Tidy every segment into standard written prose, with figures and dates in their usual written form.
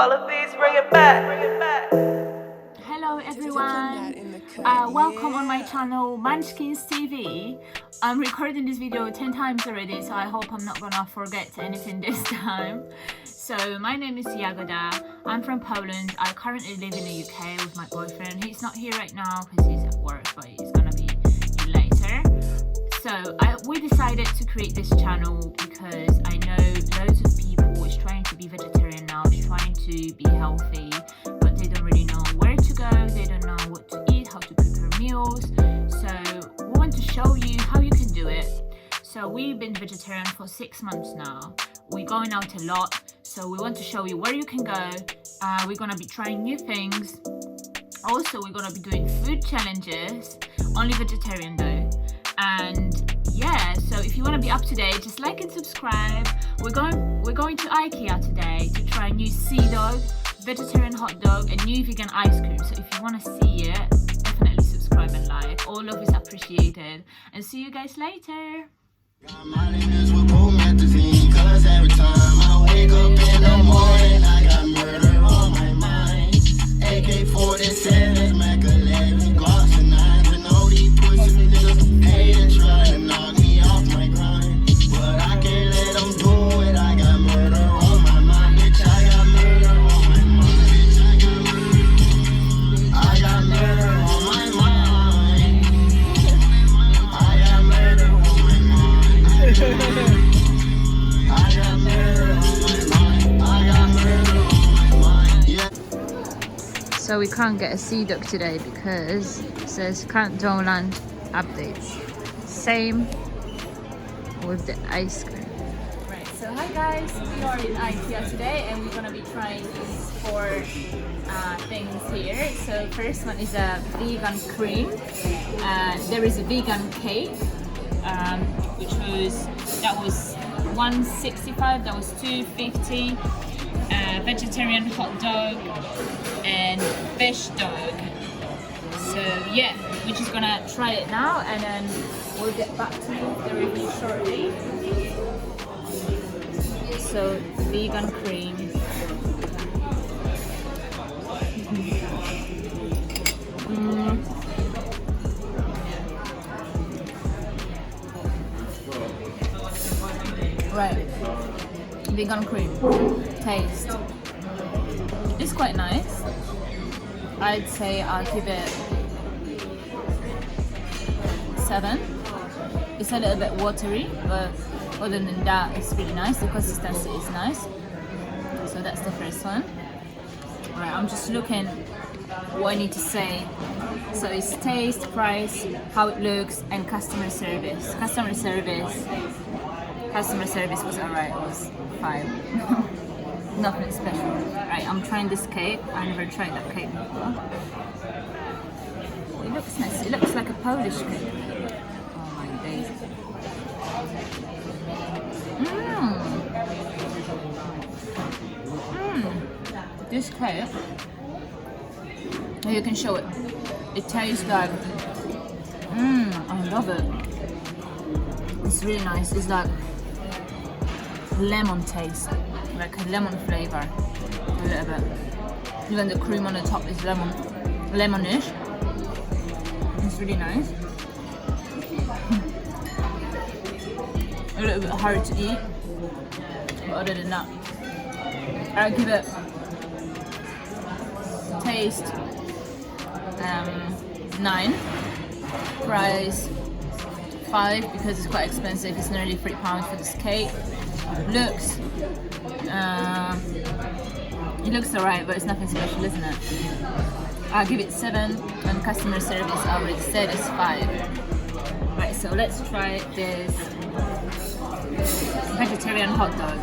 Wallabies, bring it back, bring it back. Hello everyone, welcome on my channel Munchkins TV. I'm recording this video 10 times already, so I hope I'm not gonna forget anything this time. So my name is Jagoda, I'm from Poland. I currently live in the UK with my boyfriend. He's not here right now because he's at work, but he's gonna be here later. So we decided to create this channel because I know loads of people is trying to be vegetarian now, is trying to be healthy, but they don't really know where to go, they don't know what to eat, how to prepare meals. So we want to show you how you can do it. So we've been vegetarian for 6 months now. We're going out a lot, so we want to show you where you can go. We're gonna be trying new things. Also, we're gonna be doing food challenges, only vegetarian though. And yeah, so if you want to be up to date, just like and subscribe. We're going to IKEA today to try new sea dog, vegetarian hot dog, and new vegan ice cream. So if you want to see it, definitely subscribe and like. All of is appreciated. And see you guys later. My name is magazine, cause every time I wake up in the morning, I got murder on my mind. AK-47, Mac 11, Glocks and 9s, and all these pussy niggas hate and try to knock me off my grind. But I can't let them do it, I got murder on my mind, bitch, I got murder on my mind, bitch, I got murder on my mind. I got murder on my mind. I got murder on my mind. I got murder on my mind. Yeah. So we can't get a sea duck today because it says countdown land updates. Same with the ice cream. Right, so hi guys, we are in IKEA today and we're gonna be trying these 4 things here. So first one is a vegan cream. There is a vegan cake, that was 165, that was 250. Vegetarian hot dog and fish dog. So yeah, we're just gonna try it now and then we'll get back to you with the review shortly. So vegan cream. Right, vegan cream taste. It's quite nice. I'd say I'll give it 7. It's a little bit watery, but other than that, it's really nice. The consistency is nice. So that's the first one. Alright, I'm just looking what I need to say. So it's taste, price, how it looks, and customer service. Customer service was alright. It was 5. Nothing special. Right, I'm trying this cake. I never tried that cake before. Oh, it looks nice. It looks like a Polish cake. Oh my days. This cake, you can show it. It tastes like, I love it. It's really nice. It's like lemon taste, like a lemon flavor, a little bit. Even the cream on the top is lemonish. It's really nice. A little bit hard to eat, but other than that, I'll give it taste 9, price 5 because it's quite expensive. It's nearly £3 for this cake. Looks, it looks alright, but it's nothing special, isn't it? I'll give it 7, and customer service I already said is 5. Right, so let's try this vegetarian hot dog.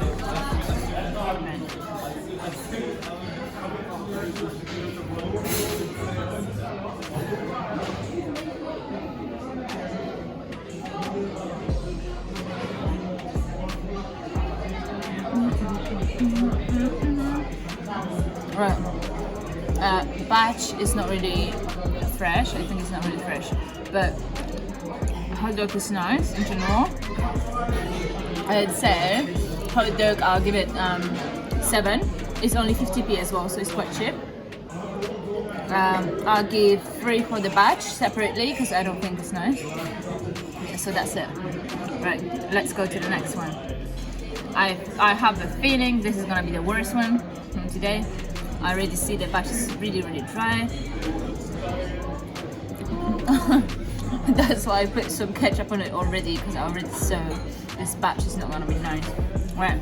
Right. Batch is not really fresh. I think it's not really fresh, but hot dog is nice in general. I'd say hot dog, I'll give it 7. It's only 50p as well, so it's quite cheap. I'll give 3 for the batch separately because I don't think it's nice. Yeah, so that's it. Right, let's go to the next one. I have a feeling this is gonna be the worst one from today. I already see the batch is really dry. That's why I put some ketchup on it already, because I already saw this batch is not gonna be nice. Right,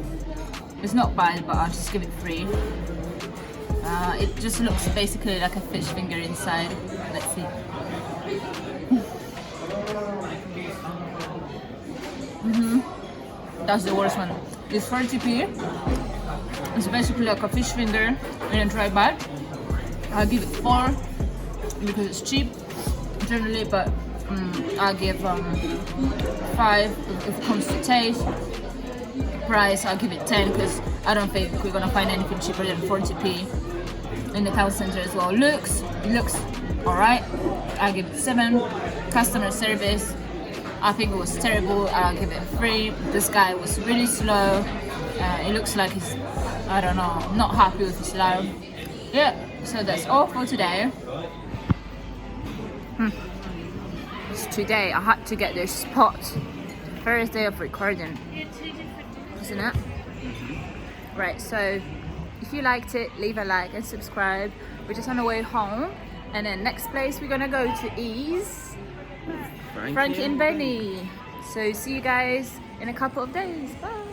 it's not bad, but I'll just give it 3. It just looks basically like a fish finger inside. Let's see. That's the worst one. It's 40p. It's basically like a fish finger in a dry bag. I'll give it 4 because it's cheap generally, but I'll give 5 if it comes to taste. Price, I'll give it 10 because I don't think we're gonna find anything cheaper than 40p in the town center as well. It looks alright. I'll give it 7. Customer service, I think it was terrible. I'll give it 3. This guy was really slow. It looks like he's, I don't know, not happy with his life. Yeah, so that's all for today. So today I had to get this spot. First day of recording, isn't it? Right, so if you liked it, leave a like and subscribe. We're just on the way home, and then next place we're gonna go to is Frankie and Benny. So see you guys in a couple of days. Bye.